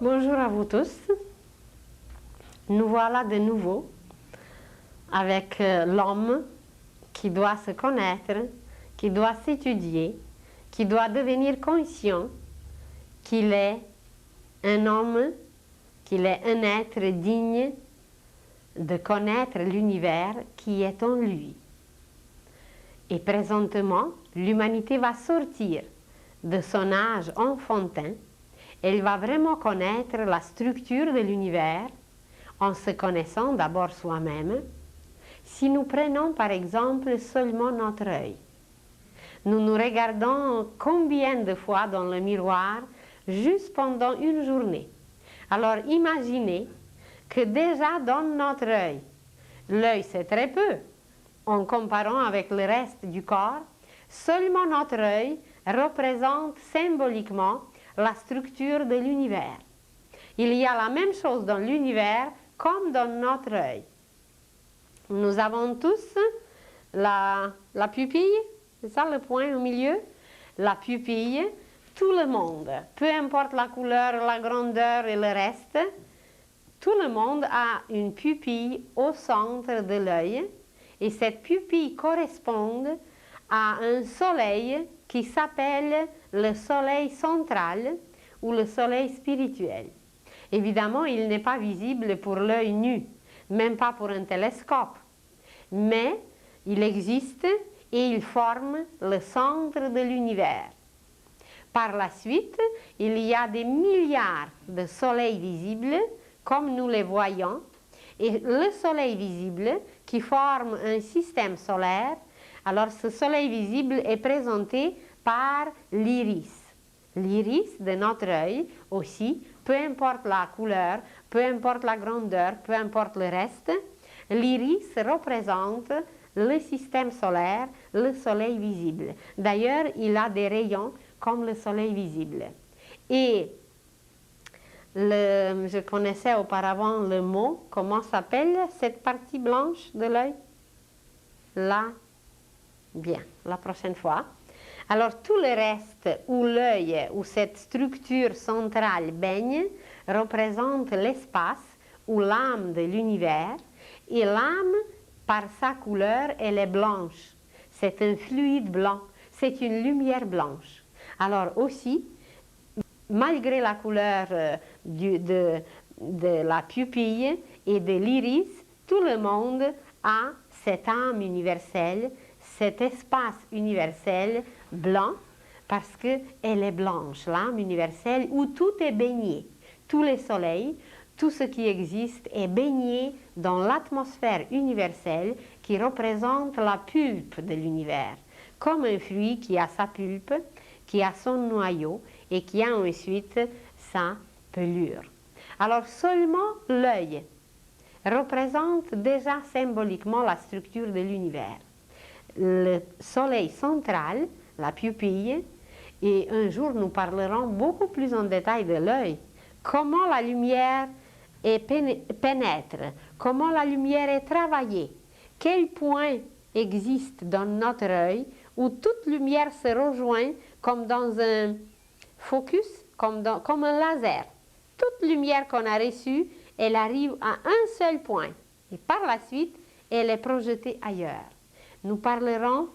Bonjour à vous tous. Nous voilà de nouveau avec l'homme qui doit se connaître, qui doit s'étudier, qui doit devenir conscient qu'il est un homme, qu'il est un être digne de connaître l'univers qui est en lui. Et présentement, l'humanité va sortir de son âge enfantin. Elle va vraiment connaître la structure de l'univers en se connaissant d'abord soi-même. Si nous prenons par exemple seulement notre œil, nous nous regardons combien de fois dans le miroir juste pendant une journée. Alors imaginez que déjà dans notre œil, l'œil c'est très peu en comparant avec le reste du corps, seulement notre œil représente symboliquement la structure de l'univers. Il y a la même chose dans l'univers comme dans notre œil. Nous avons tous la pupille, c'est ça le point au milieu? La pupille, tout le monde, peu importe la couleur, la grandeur et le reste, tout le monde a une pupille au centre de l'œil et cette pupille correspond à un soleil qui s'appelle le soleil central ou le soleil spirituel. Évidemment, il n'est pas visible pour l'œil nu, même pas pour un télescope, mais il existe et il forme le centre de l'univers. Par la suite, il y a des milliards de soleils visibles, comme nous les voyons, et le soleil visible qui forme un système solaire, alors ce soleil visible est présenté par l'iris. L'iris de notre œil aussi, peu importe la couleur, peu importe la grandeur, peu importe le reste, l'iris représente le système solaire, le soleil visible. D'ailleurs, il a des rayons comme le soleil visible. Et je connaissais auparavant le mot, comment s'appelle cette partie blanche de l'œil? Là, bien, la prochaine fois. Alors tout le reste où l'œil, où cette structure centrale baigne, représente l'espace ou l'âme de l'univers, et l'âme, par sa couleur, elle est blanche. C'est un fluide blanc, c'est une lumière blanche. Alors aussi, malgré la couleur de la pupille et de l'iris, tout le monde a cette âme universelle, cet espace universel blanc, parce qu'elle est blanche, l'âme universelle, où tout est baigné. Tous les soleils, tout ce qui existe est baigné dans l'atmosphère universelle qui représente la pulpe de l'univers, comme un fruit qui a sa pulpe, qui a son noyau et qui a ensuite sa pelure. Alors seulement l'œil représente déjà symboliquement la structure de l'univers. Le soleil central, la pupille, et un jour nous parlerons beaucoup plus en détail de l'œil, comment la lumière pénètre, comment la lumière est travaillée, quel point existe dans notre œil où toute lumière se rejoint comme dans un focus, comme un laser. Toute lumière qu'on a reçue, elle arrive à un seul point et par la suite, elle est projetée ailleurs. Nous parlerons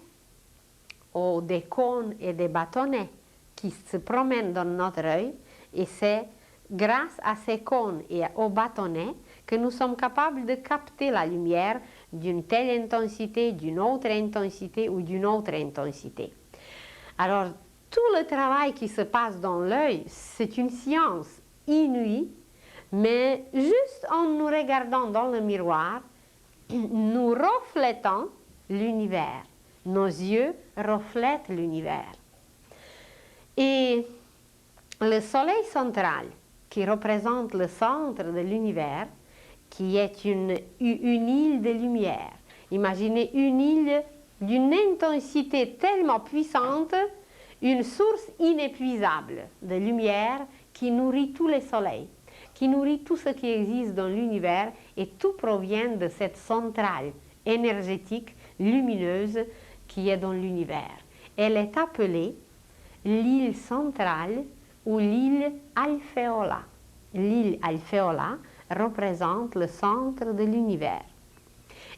des cônes et des bâtonnets qui se promènent dans notre œil et c'est grâce à ces cônes et aux bâtonnets que nous sommes capables de capter la lumière d'une telle intensité, d'une autre intensité ou d'une autre intensité. Alors, tout le travail qui se passe dans l'œil, c'est une science inouïe, mais juste en nous regardant dans le miroir, nous reflétons l'univers. Nos yeux reflètent l'univers. Et le soleil central, qui représente le centre de l'univers, qui est une île de lumière. Imaginez une île d'une intensité tellement puissante, une source inépuisable de lumière qui nourrit tous les soleils, qui nourrit tout ce qui existe dans l'univers et tout provient de cette centrale énergétique, lumineuse qui est dans l'univers. Elle est appelée l'île centrale ou l'île Alféola. l'île Alféola représente le centre de l'univers.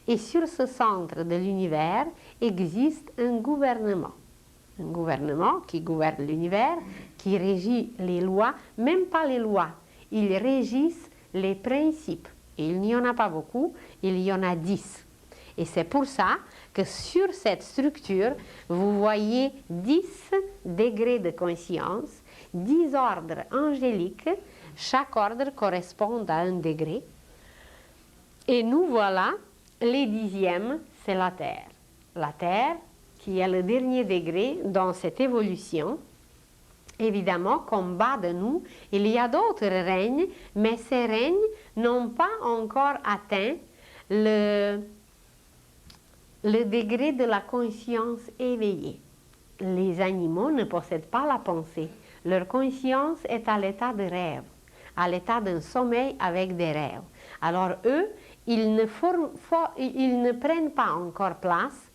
Et sur ce centre de l'univers existe un gouvernement qui gouverne l'univers, qui régit les lois, même pas les lois, ils régissent les principes. Et il n'y en a pas beaucoup, il y en a 10. Et c'est pour ça que sur cette structure, vous voyez 10 degrés de conscience, 10 ordres angéliques, chaque ordre correspond à un degré. Et nous voilà, les 10e, c'est la Terre. La Terre, qui est le dernier degré dans cette évolution. Évidemment, qu'en bas de nous, il y a d'autres règnes, mais ces règnes n'ont pas encore atteint le degré de la conscience éveillée. Les animaux ne possèdent pas la pensée. Leur conscience est à l'état de rêve, à l'état d'un sommeil avec des rêves. Alors eux, ils ne prennent pas encore place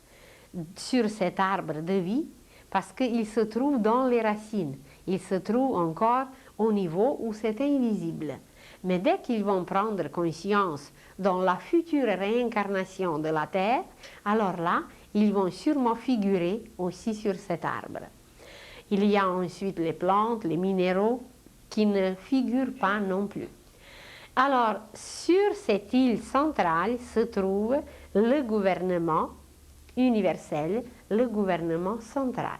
sur cet arbre de vie parce qu'ils se trouvent dans les racines. Ils se trouvent encore au niveau où c'est invisible. Mais dès qu'ils vont prendre conscience dans la future réincarnation de la Terre, alors là, ils vont sûrement figurer aussi sur cet arbre. Il y a ensuite les plantes, les minéraux qui ne figurent pas non plus. Alors, sur cette île centrale se trouve le gouvernement universel, le gouvernement central.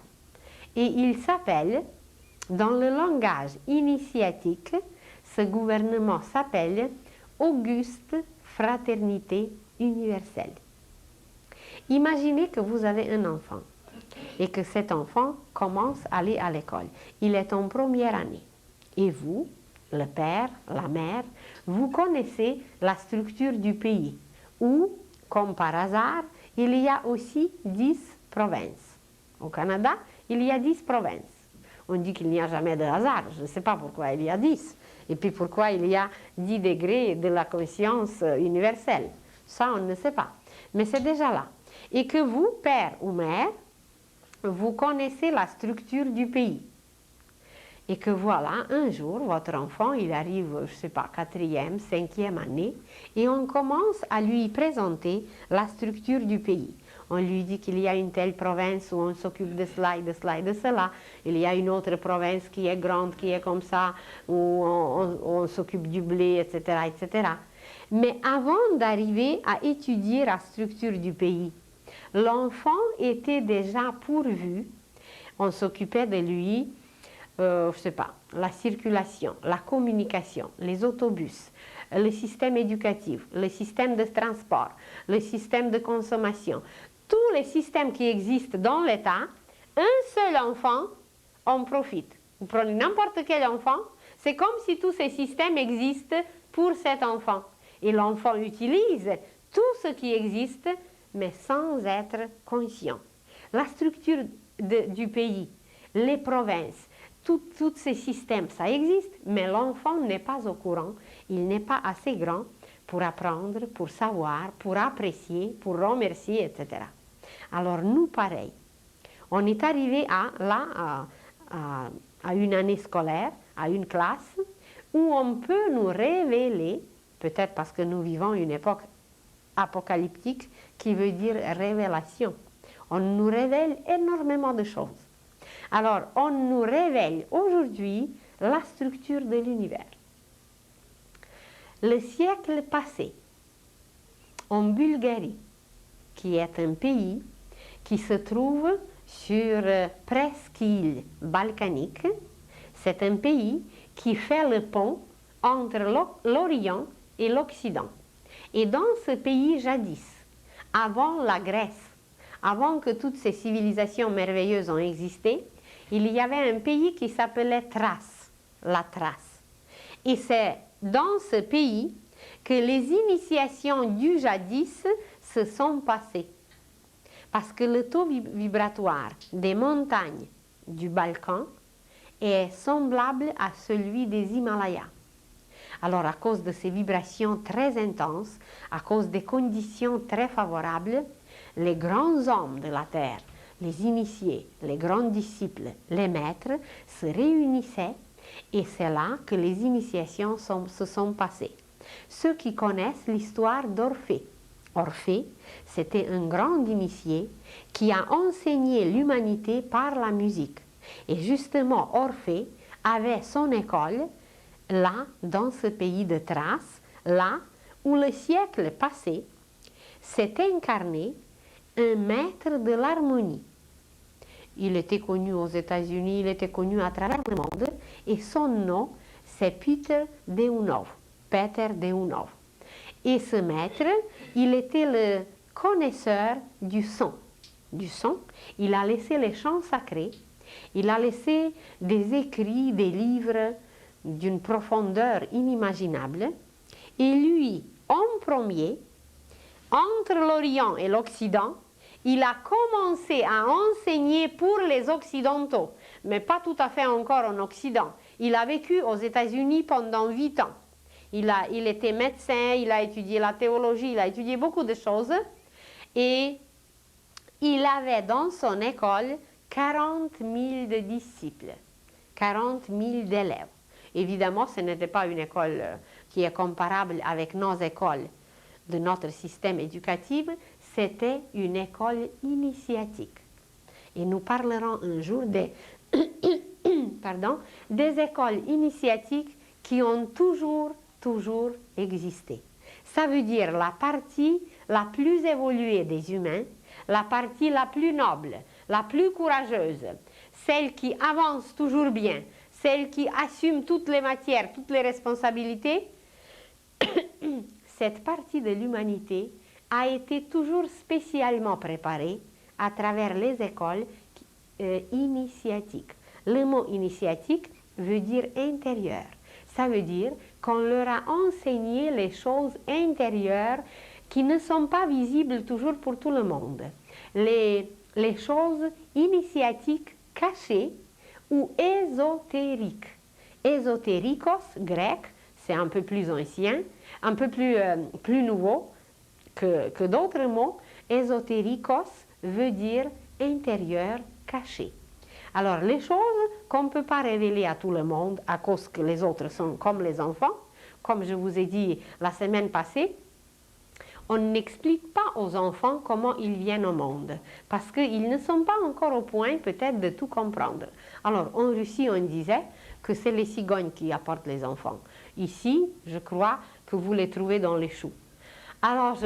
Et il s'appelle, dans le langage initiatique, ce gouvernement s'appelle Auguste Fraternité Universelle. Imaginez que vous avez un enfant et que cet enfant commence à aller à l'école. Il est en première année. Et vous, le père, la mère, vous connaissez la structure du pays où, comme par hasard, il y a aussi 10 provinces. Au Canada, il y a 10 provinces. On dit qu'il n'y a jamais de hasard. Je ne sais pas pourquoi il y a 10. Et puis pourquoi il y a 10 degrés de la conscience universelle. Ça, on ne sait pas. Mais c'est déjà là. Et que vous, père ou mère, vous connaissez la structure du pays. Et que voilà, un jour, votre enfant, il arrive, je ne sais pas, 4e, 5e année, et on commence à lui présenter la structure du pays. On lui dit qu'il y a une telle province où on s'occupe de cela et de cela et de cela. Il y a une autre province qui est grande, qui est comme ça, où on s'occupe du blé, etc., etc. Mais avant d'arriver à étudier la structure du pays, l'enfant était déjà pourvu, on s'occupait de lui, je ne sais pas, la circulation, la communication, les autobus, le système éducatif, le système de transport, le système de consommation, tous les systèmes qui existent dans l'État, un seul enfant en profite. Vous prenez n'importe quel enfant, c'est comme si tous ces systèmes existent pour cet enfant. Et l'enfant utilise tout ce qui existe, mais sans être conscient. La structure du pays, les provinces, tous ces systèmes, ça existe, mais l'enfant n'est pas au courant, il n'est pas assez grand pour apprendre, pour savoir, pour apprécier, pour remercier, etc. Alors nous, pareil, on est arrivé à une année scolaire, à une classe, où on peut nous révéler, peut-être parce que nous vivons une époque apocalyptique qui veut dire révélation. On nous révèle énormément de choses. Alors, on nous révèle aujourd'hui la structure de l'univers. Le siècle passé, en Bulgarie, qui est un pays qui se trouve sur presqu'île balkanique, c'est un pays qui fait le pont entre l'Orient et l'Occident. Et dans ce pays jadis, avant la Grèce, avant que toutes ces civilisations merveilleuses ont existé, il y avait un pays qui s'appelait Thrace, la Thrace. Et c'est dans ce pays que les initiations du jadis se sont passées. Parce que le taux vibratoire des montagnes du Balkan est semblable à celui des Himalayas. Alors, à cause de ces vibrations très intenses, à cause des conditions très favorables, les grands hommes de la Terre, les initiés, les grands disciples, les maîtres, se réunissaient Et c'est là que les initiations se sont passées. Ceux qui connaissent l'histoire d'Orphée. Orphée, c'était un grand initié qui a enseigné l'humanité par la musique. Et justement, Orphée avait son école là, dans ce pays de Thrace, là où le siècle passé s'est incarné un maître de l'harmonie. Il était connu aux États-Unis, il était connu à travers le monde, et son nom, c'est Peter Deunov. Peter Deunov. Et ce maître, il était le connaisseur du son. Il a laissé les chants sacrés, il a laissé des écrits, des livres d'une profondeur inimaginable. Et lui, en premier, entre l'Orient et l'Occident, il a commencé à enseigner pour les Occidentaux, mais pas tout à fait encore en Occident. Il a vécu aux États-Unis pendant 8 ans. Il était médecin, il a étudié la théologie, il a étudié beaucoup de choses. Et il avait dans son école 40 000 de disciples, 40 000 d'élèves. Évidemment, ce n'était pas une école qui est comparable avec nos écoles de notre système éducatif, c'était une école initiatique. Et nous parlerons un jour des, des écoles initiatiques qui ont toujours existé. Ça veut dire la partie la plus évoluée des humains, la partie la plus noble, la plus courageuse, celle qui avance toujours bien, celle qui assume toutes les matières, toutes les responsabilités. Cette partie de l'humanité a été toujours spécialement préparée à travers les écoles initiatiques. Le mot initiatique veut dire intérieur. Ça veut dire qu'on leur a enseigné les choses intérieures qui ne sont pas visibles toujours pour tout le monde. Les choses initiatiques cachées ou ésotériques. Ésotérikos, grec, c'est un peu plus ancien, un peu plus nouveau que d'autres mots. Ésotérikos veut dire intérieur, caché. Alors, les choses qu'on ne peut pas révéler à tout le monde à cause que les autres sont comme les enfants, comme je vous ai dit la semaine passée, on n'explique pas aux enfants comment ils viennent au monde, parce qu'ils ne sont pas encore au point peut-être de tout comprendre. Alors, en Russie, on disait que c'est les cigognes qui apportent les enfants. Ici, je crois que vous les trouvez dans les choux. Alors,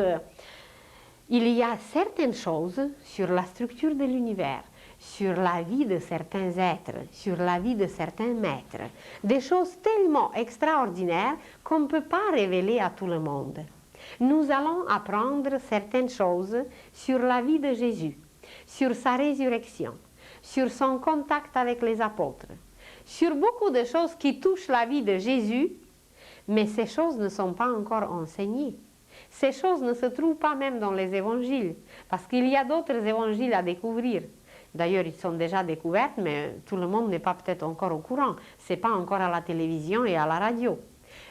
il y a certaines choses sur la structure de l'univers, sur la vie de certains êtres, sur la vie de certains maîtres, des choses tellement extraordinaires qu'on ne peut pas révéler à tout le monde. Nous allons apprendre certaines choses sur la vie de Jésus, sur sa résurrection, sur son contact avec les apôtres, sur beaucoup de choses qui touchent la vie de Jésus, mais ces choses ne sont pas encore enseignées. Ces choses ne se trouvent pas même dans les évangiles, parce qu'il y a d'autres évangiles à découvrir. D'ailleurs, ils sont déjà découverts, mais tout le monde n'est pas peut-être encore au courant. Ce n'est pas encore à la télévision et à la radio.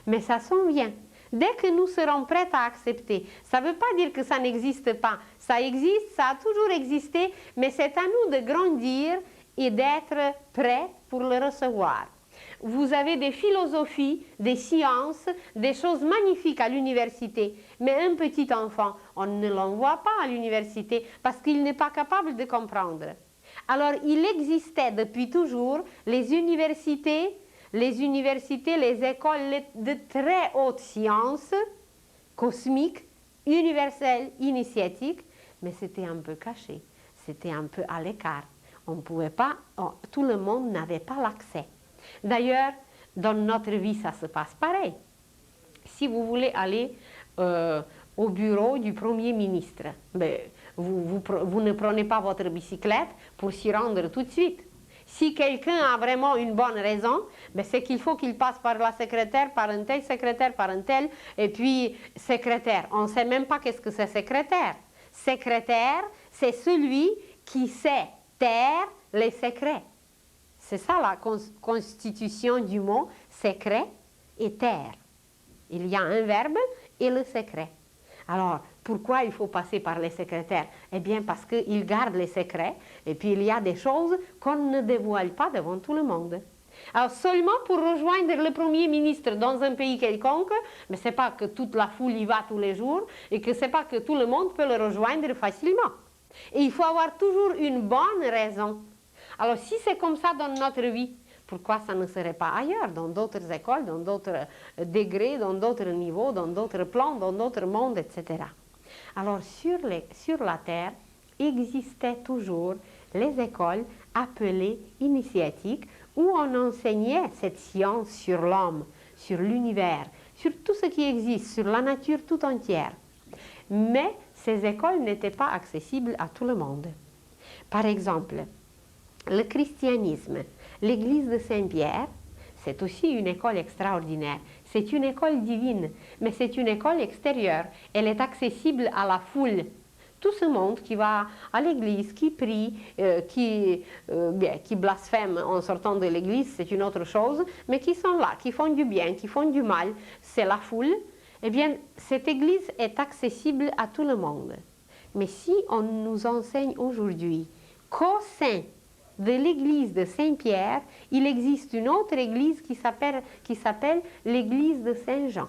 Mais ça s'en vient. Dès que nous serons prêts à accepter, ça ne veut pas dire que ça n'existe pas. Ça existe, ça a toujours existé, mais c'est à nous de grandir et d'être prêts pour le recevoir. Vous avez des philosophies, des sciences, des choses magnifiques à l'université, mais un petit enfant, on ne l'envoie pas à l'université parce qu'il n'est pas capable de comprendre. Alors, il existait depuis toujours les universités, les écoles de très haute science, cosmique, universelle, initiatique, mais c'était un peu caché, c'était un peu à l'écart. On ne pouvait pas, tout le monde n'avait pas l'accès. D'ailleurs, dans notre vie, ça se passe pareil. Si vous voulez aller au bureau du Premier ministre, vous ne prenez pas votre bicyclette pour s'y rendre tout de suite. Si quelqu'un a vraiment une bonne raison, c'est qu'il faut qu'il passe par la secrétaire, par un tel, et puis secrétaire. On ne sait même pas qu'est-ce que c'est secrétaire. Secrétaire, c'est celui qui sait taire les secrets. C'est ça la constitution du mot secret et taire. Il y a un verbe et le secret. Alors, pourquoi il faut passer par les secrétaires? Eh bien, parce qu'ils gardent les secrets et puis il y a des choses qu'on ne dévoile pas devant tout le monde. Alors seulement pour rejoindre le Premier ministre dans un pays quelconque, mais ce n'est pas que toute la foule y va tous les jours et que ce n'est pas que tout le monde peut le rejoindre facilement. Et il faut avoir toujours une bonne raison. Alors si c'est comme ça dans notre vie, pourquoi ça ne serait pas ailleurs, dans d'autres écoles, dans d'autres degrés, dans d'autres niveaux, dans d'autres plans, dans d'autres mondes, etc. Alors sur la Terre existaient toujours les écoles appelées initiatiques où on enseignait cette science sur l'homme, sur l'univers, sur tout ce qui existe, sur la nature tout entière. Mais ces écoles n'étaient pas accessibles à tout le monde. Par exemple, le christianisme, l'église de Saint-Pierre, c'est aussi une école extraordinaire. C'est une école divine, mais c'est une école extérieure. Elle est accessible à la foule. Tout ce monde qui va à l'église, qui prie, qui blasphème en sortant de l'église, c'est une autre chose, mais qui sont là, qui font du bien, qui font du mal, c'est la foule. Eh bien, cette église est accessible à tout le monde. Mais si on nous enseigne aujourd'hui qu'au sein de l'église de Saint-Pierre, il existe une autre église qui s'appelle l'église de Saint-Jean.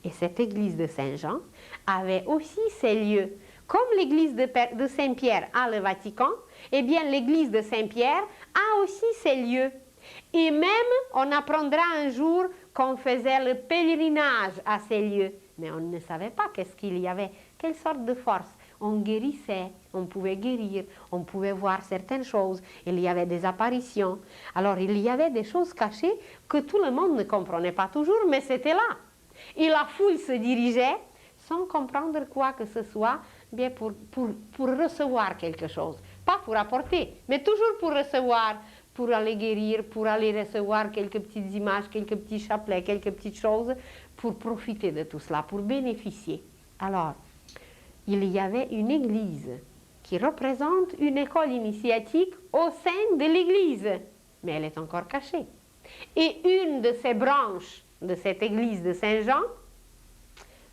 Et cette église de Saint-Jean avait aussi ses lieux. Comme l'église de Saint-Pierre a le Vatican, eh bien l'église de Saint-Pierre a aussi ses lieux. Et même, on apprendra un jour qu'on faisait le pèlerinage à ces lieux. Mais on ne savait pas qu'est-ce qu'il y avait, quelle sorte de force. On guérissait, on pouvait guérir, on pouvait voir certaines choses. Il y avait des apparitions. Alors, il y avait des choses cachées que tout le monde ne comprenait pas toujours, mais c'était là. Et la foule se dirigeait sans comprendre quoi que ce soit, bien pour recevoir quelque chose. Pas pour apporter, mais toujours pour recevoir, pour aller guérir, pour aller recevoir quelques petites images, quelques petits chapelets, quelques petites choses, pour profiter de tout cela, pour bénéficier. Alors, il y avait une église qui représente une école initiatique au sein de l'église, mais elle est encore cachée. Et une de ces branches de cette église de Saint-Jean,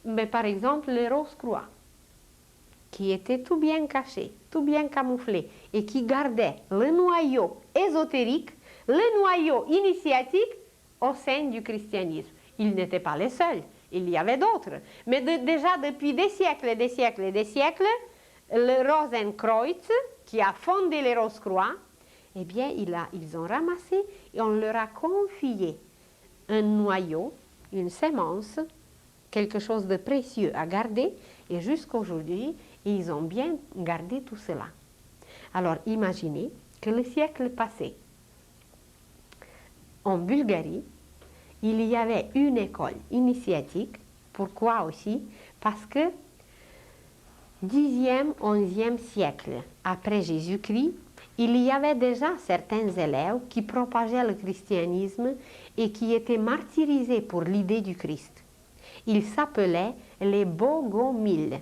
mais par exemple le Rose-Croix, qui était tout bien caché, tout bien camouflé, et qui gardait le noyau ésotérique, le noyau initiatique au sein du christianisme. Ils n'étaient pas les seuls, il y avait d'autres. Mais déjà depuis des siècles et des siècles et des siècles, le Rosenkreuz, qui a fondé les Rose-Croix, eh bien, ils ont ramassé et on leur a confié un noyau, une sémence, quelque chose de précieux à garder, et jusqu'aujourd'hui, ils ont bien gardé tout cela. Alors, imaginez que le siècle passé, en Bulgarie, il y avait une école initiatique. Pourquoi aussi? Parce que 10e, 11e siècle après Jésus-Christ, il y avait déjà certains élèves qui propageaient le christianisme et qui étaient martyrisés pour l'idée du Christ. Ils s'appelaient les Bogomiles.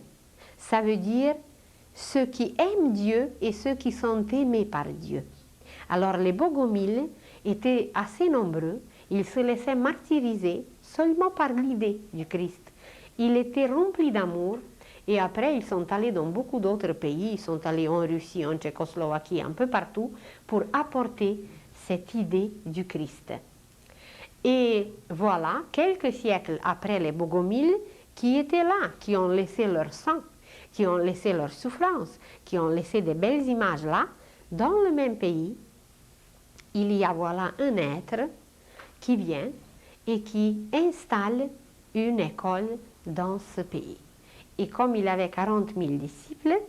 Ça veut dire ceux qui aiment Dieu et ceux qui sont aimés par Dieu. Alors les Bogomiles étaient assez nombreux, ils se laissaient martyriser seulement par l'idée du Christ. Ils étaient remplis d'amour et après ils sont allés dans beaucoup d'autres pays, ils sont allés en Russie, en Tchécoslovaquie, un peu partout pour apporter cette idée du Christ. Et voilà, quelques siècles après les Bogomiles qui étaient là, qui ont laissé leur sang, qui ont laissé leur souffrance, qui ont laissé des belles images là, dans le même pays, il y a voilà un être qui vient et qui installe une école dans ce pays. Et comme il avait 40 000 disciples,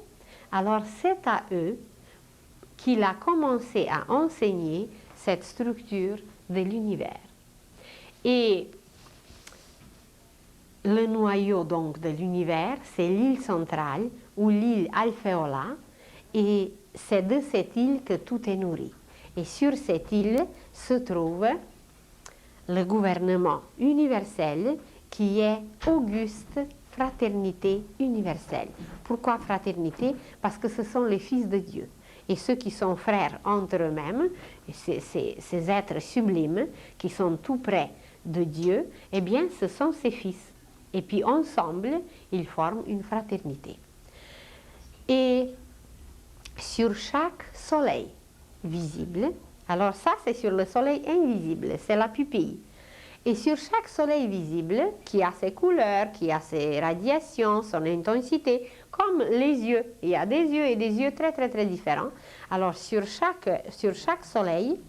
alors c'est à eux qu'il a commencé à enseigner cette structure de l'univers. Et le noyau donc de l'univers, c'est l'île centrale ou l'île Alphéola, et c'est de cette île que tout est nourri. Et sur cette île se trouve le gouvernement universel qui est Auguste Fraternité Universelle. Pourquoi fraternité? Parce que ce sont les fils de Dieu. Et ceux qui sont frères entre eux-mêmes, ces êtres sublimes qui sont tout près de Dieu, eh bien ce sont ses fils. Et puis ensemble, ils forment une fraternité. Et sur chaque soleil visible, Alors ça, c'est sur le soleil invisible, c'est la pupille. Et sur chaque soleil visible, qui a ses couleurs, qui a ses radiations, son intensité, comme les yeux, il y a des yeux et des yeux très très très différents. Alors sur chaque soleil,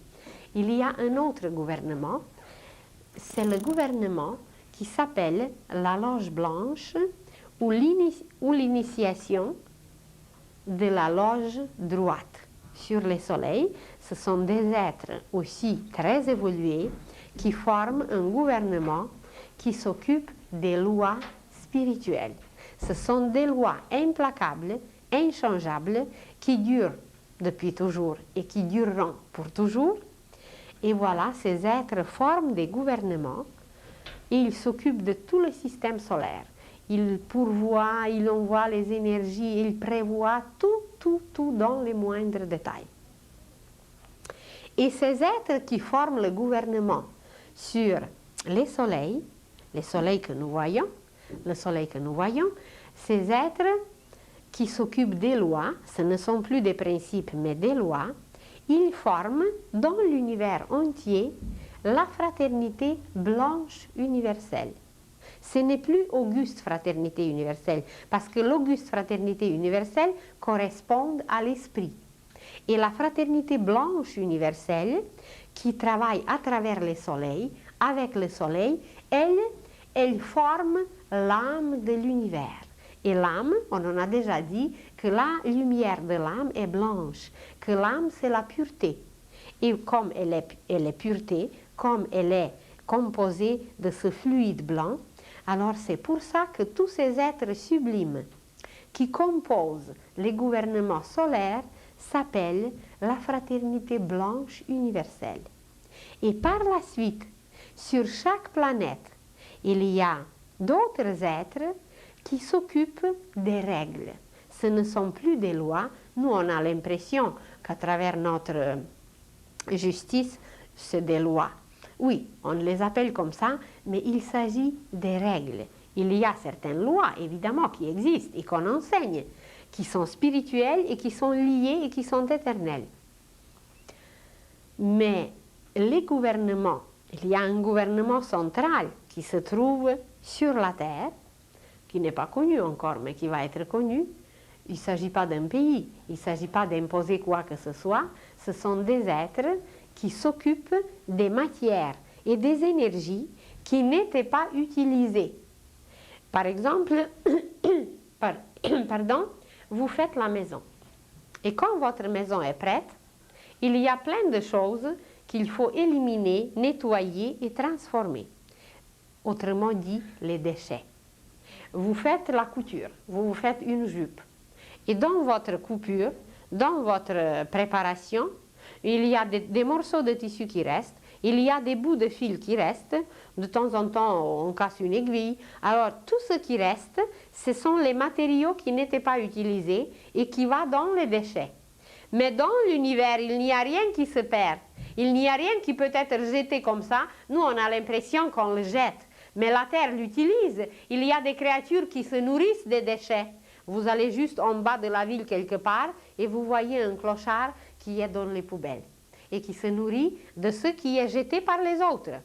il y a un autre gouvernement. C'est le gouvernement qui s'appelle la loge blanche ou l'initiation de la loge droite. Sur les soleils, ce sont des êtres aussi très évolués qui forment un gouvernement qui s'occupe des lois spirituelles. Ce sont des lois implacables, inchangeables, qui durent depuis toujours et qui dureront pour toujours. Et voilà, ces êtres forment des gouvernements et ils s'occupent de tout le système solaire. Ils pourvoient, ils envoient les énergies, ils prévoient tout dans les moindres détails. Et ces êtres qui forment le gouvernement sur les soleils que nous voyons, le soleil que nous voyons, ces êtres qui s'occupent des lois, ce ne sont plus des principes mais des lois, ils forment dans l'univers entier la fraternité blanche universelle. Ce n'est plus Auguste Fraternité Universelle, parce que l'Auguste Fraternité Universelle correspond à l'esprit. Et la Fraternité Blanche Universelle, qui travaille à travers le soleil, avec le soleil, elle forme l'âme de l'univers. Et l'âme, on en a déjà dit, que la lumière de l'âme est blanche, que l'âme c'est la pureté. Et comme elle est pureté, comme elle est composée de ce fluide blanc, alors c'est pour ça que tous ces êtres sublimes qui composent les gouvernements solaires s'appellent la fraternité blanche universelle. Et par la suite, sur chaque planète, il y a d'autres êtres qui s'occupent des règles. Ce ne sont plus des lois. Nous, on a l'impression qu'à travers notre justice, c'est des lois. Oui, on les appelle comme ça, mais il s'agit des règles. Il y a certaines lois, évidemment, qui existent et qu'on enseigne, qui sont spirituelles et qui sont liées et qui sont éternelles. Mais les gouvernements, il y a un gouvernement central qui se trouve sur la Terre, qui n'est pas connu encore, mais qui va être connu. Il ne s'agit pas d'un pays, il ne s'agit pas d'imposer quoi que ce soit, ce sont des êtres qui s'occupent des matières et des énergies qui n'étaient pas utilisées. Par exemple, vous faites la maison. Et quand votre maison est prête, il y a plein de choses qu'il faut éliminer, nettoyer et transformer. Autrement dit, les déchets. Vous faites la couture, vous faites une jupe. Et dans votre coupure, dans votre préparation, il y a des morceaux de tissu qui restent, il y a des bouts de fil qui restent, de temps en temps on casse une aiguille. Alors tout ce qui reste, ce sont les matériaux qui n'étaient pas utilisés et qui vont dans les déchets. Mais dans l'univers, il n'y a rien qui se perd, il n'y a rien qui peut être jeté comme ça. Nous, on a l'impression qu'on le jette, mais la Terre l'utilise. Il y a des créatures qui se nourrissent des déchets. Vous allez juste en bas de la ville quelque part et vous voyez un clochard qui est dans les poubelles et qui se nourrit de ce qui est jeté par les autres.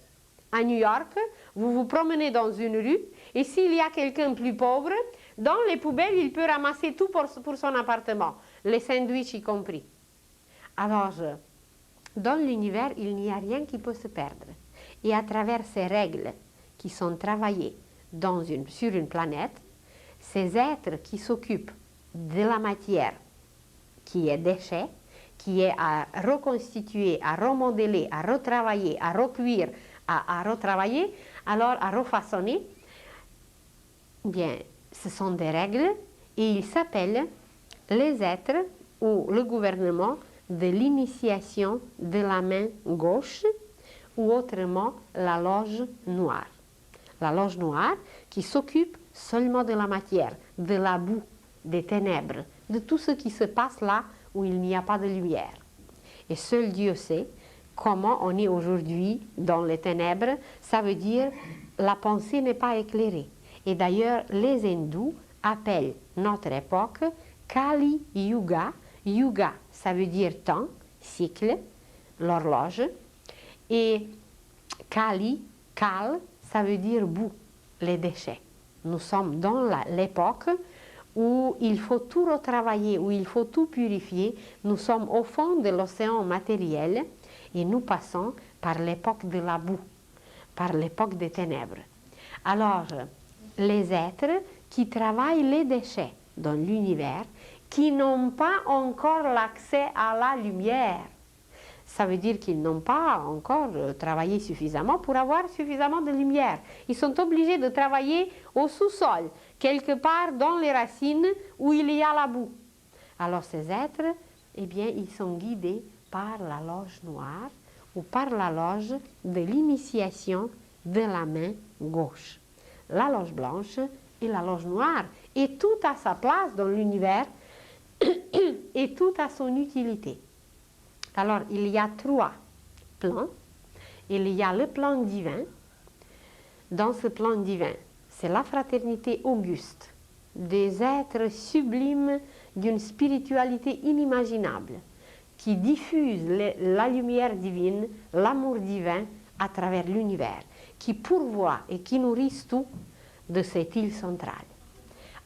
À New York, vous vous promenez dans une rue et s'il y a quelqu'un plus pauvre, dans les poubelles, il peut ramasser tout pour son appartement, les sandwichs y compris. Alors, dans l'univers, il n'y a rien qui peut se perdre. Et à travers ces règles qui sont travaillées sur une planète, ces êtres qui s'occupent de la matière qui est déchet, qui est à reconstituer, à remodeler, à retravailler, à recuire, à retravailler, alors à refaçonner, bien, ce sont des règles et ils s'appellent les êtres ou le gouvernement de l'initiation de la main gauche ou autrement la loge noire. La loge noire qui s'occupe seulement de la matière, de la boue, des ténèbres, de tout ce qui se passe là où il n'y a pas de lumière. Et seul Dieu sait comment on est aujourd'hui dans les ténèbres. Ça veut dire la pensée n'est pas éclairée. Et d'ailleurs, les hindous appellent notre époque Kali Yuga. Yuga, ça veut dire temps, cycle. l'horloge. Et Kali, Kal, ça veut dire boue, les déchets. Nous sommes dans l'époque où il faut tout retravailler, où il faut tout purifier. Nous sommes au fond de l'océan matériel et nous passons par l'époque de la boue, par l'époque des ténèbres. Alors, les êtres qui travaillent les déchets dans l'univers, qui n'ont pas encore l'accès à la lumière, ça veut dire qu'ils n'ont pas encore travaillé suffisamment pour avoir suffisamment de lumière. Ils sont obligés de travailler au sous-sol, quelque part dans les racines où il y a la boue. Alors ces êtres, eh bien, ils sont guidés par la loge noire ou par la loge de l'initiation de la main gauche. La loge blanche et la loge noire. Et tout a sa place dans l'univers et tout a son utilité. Alors, il y a 3 plans. Il y a le plan divin. Dans ce plan divin, c'est la fraternité auguste, des êtres sublimes d'une spiritualité inimaginable, qui diffusent la lumière divine, l'amour divin à travers l'univers, qui pourvoient et qui nourrissent tout de cette île centrale.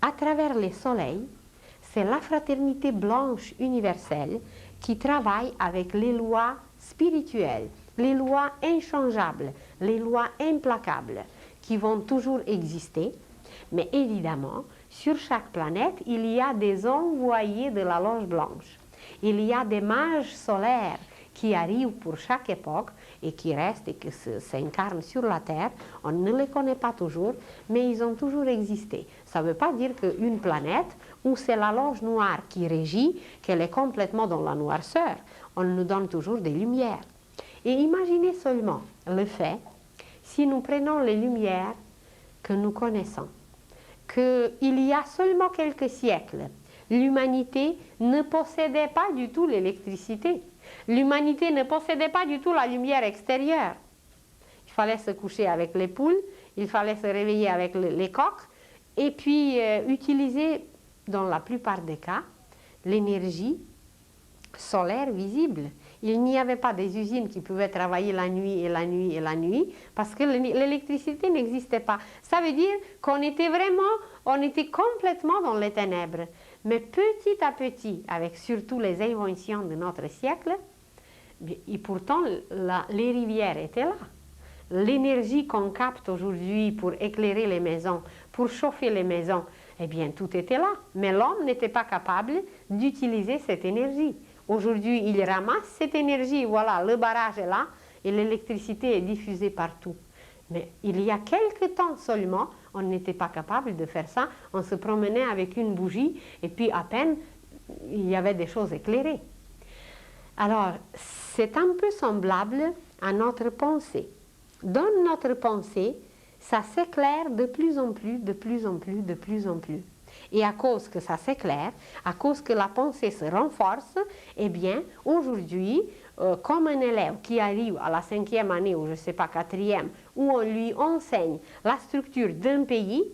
À travers les soleils, c'est la fraternité blanche universelle qui travaille avec les lois spirituelles, les lois inchangeables, les lois implacables, qui vont toujours exister. Mais évidemment, sur chaque planète, il y a des envoyés de la loge blanche. Il y a des mages solaires qui arrivent pour chaque époque et qui restent et qui s'incarnent sur la Terre. On ne les connaît pas toujours, mais ils ont toujours existé. Ça ne veut pas dire qu'une planète où c'est la loge noire qui régit, qu'elle est complètement dans la noirceur. On nous donne toujours des lumières. Et imaginez seulement le fait, si nous prenons les lumières que nous connaissons, qu'il y a seulement quelques siècles, l'humanité ne possédait pas du tout l'électricité. L'humanité ne possédait pas du tout la lumière extérieure. Il fallait se coucher avec les poules, il fallait se réveiller avec les coqs, et puis utiliser, dans la plupart des cas, l'énergie solaire visible. Il n'y avait pas des usines qui pouvaient travailler la nuit et la nuit et la nuit, parce que l'électricité n'existait pas. Ça veut dire qu'on était complètement dans les ténèbres. Mais petit à petit, avec surtout les inventions de notre siècle, et pourtant les rivières étaient là. L'énergie qu'on capte aujourd'hui pour éclairer les maisons, pour chauffer les maisons, eh bien tout était là. Mais l'homme n'était pas capable d'utiliser cette énergie. Aujourd'hui, il ramasse cette énergie, voilà, le barrage est là et l'électricité est diffusée partout. Mais il y a quelque temps seulement, on n'était pas capable de faire ça. On se promenait avec une bougie et puis à peine, il y avait des choses éclairées. Alors, c'est un peu semblable à notre pensée. Dans notre pensée, ça s'éclaire de plus en plus, de plus en plus, de plus en plus. Et à cause que ça s'éclaire, à cause que la pensée se renforce, eh bien, aujourd'hui, comme un élève qui arrive à la 5e année, ou je ne sais pas, 4e, où on lui enseigne la structure d'un pays,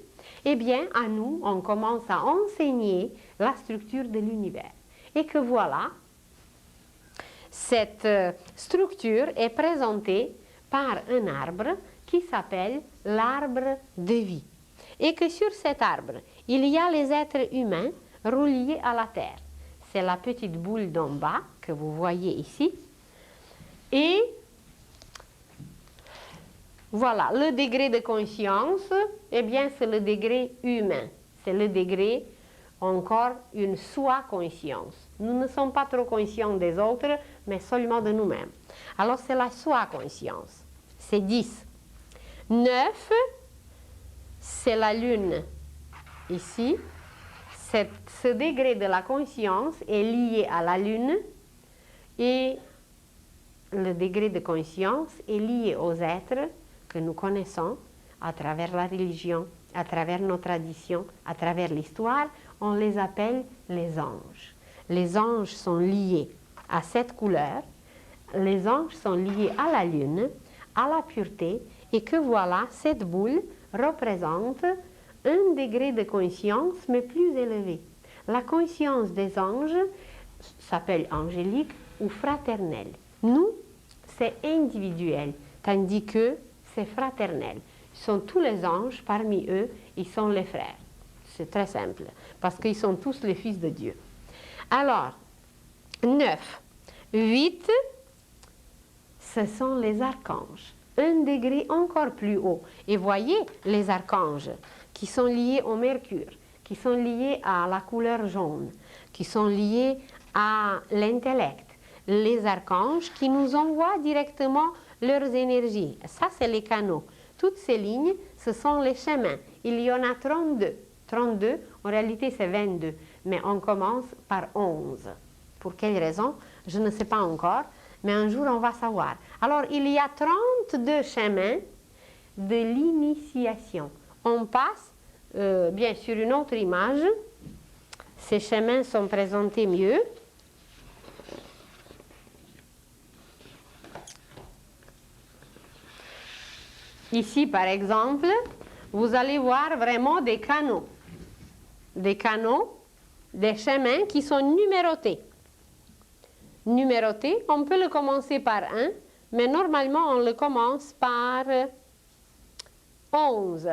eh bien, à nous, on commence à enseigner la structure de l'univers. Et que voilà, cette structure est présentée par un arbre qui s'appelle l'arbre de vie. Et que sur cet arbre, il y a les êtres humains reliés à la terre. C'est la petite boule d'en bas que vous voyez ici. Et voilà, le degré de conscience, eh bien, c'est le degré humain. C'est le degré, encore, une soi-conscience. Nous ne sommes pas trop conscients des autres, mais seulement de nous-mêmes. Alors, c'est la soi-conscience. C'est 10. 9, c'est la lune. Ici, ce degré de la conscience est lié à la lune et le degré de conscience est lié aux êtres que nous connaissons à travers la religion, à travers nos traditions, à travers l'histoire. On les appelle les anges. Les anges sont liés à cette couleur, les anges sont liés à la lune, à la pureté, et que voilà, cette boule représente un degré de conscience, mais plus élevé. La conscience des anges s'appelle angélique ou fraternelle. Nous, c'est individuel, tandis que c'est fraternel. Ils sont tous les anges, parmi eux, ils sont les frères. C'est très simple, parce qu'ils sont tous les fils de Dieu. Alors, 9. 8, ce sont les archanges. Un degré encore plus haut. Et voyez les archanges qui sont liés au mercure, qui sont liés à la couleur jaune, qui sont liés à l'intellect. Les archanges qui nous envoient directement leurs énergies. Ça, c'est les canaux. Toutes ces lignes, ce sont les chemins. Il y en a 32. 32, en réalité, c'est 22. Mais on commence par 11. Pour quelle raison? Je ne sais pas encore, mais un jour, on va savoir. Alors, il y a 32 chemins de l'initiation. On passe, bien sur une autre image. Ces chemins sont présentés mieux. Ici, par exemple, vous allez voir vraiment des canaux. Des canaux, des chemins qui sont numérotés. Numérotés, on peut le commencer par 1, mais normalement, on le commence par 11.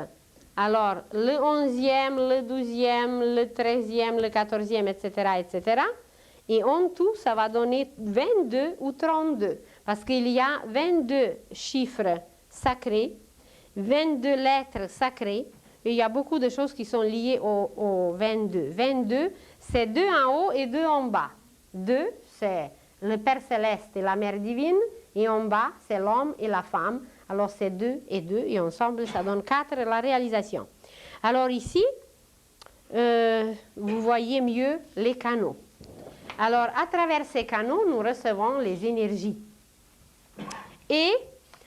Alors, le 11e, le 12e, le 13e, le 14e, etc., etc. Et en tout, ça va donner 22 ou 32, parce qu'il y a 22 chiffres sacrés, 22 lettres sacrées, et il y a beaucoup de choses qui sont liées au 22. 22, c'est 2 en haut et 2 en bas. 2, c'est le Père Céleste et la Mère Divine, et en bas, c'est l'homme et la femme. Alors, c'est 2 et 2, et ensemble, ça donne 4, la réalisation. Alors ici, vous voyez mieux les canaux. Alors, à travers ces canaux, nous recevons les énergies. Et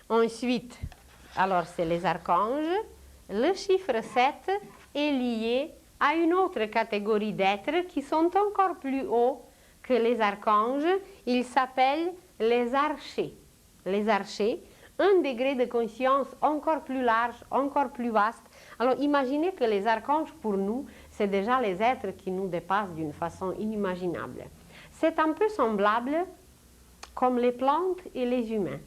ensuite, alors c'est les archanges. Le chiffre 7 est lié à une autre catégorie d'êtres qui sont encore plus hauts que les archanges. Ils s'appellent les archers. Les archers, un degré de conscience encore plus large, encore plus vaste. Alors imaginez que les archanges, pour nous, c'est déjà les êtres qui nous dépassent d'une façon inimaginable. C'est un peu semblable comme les plantes et les humains.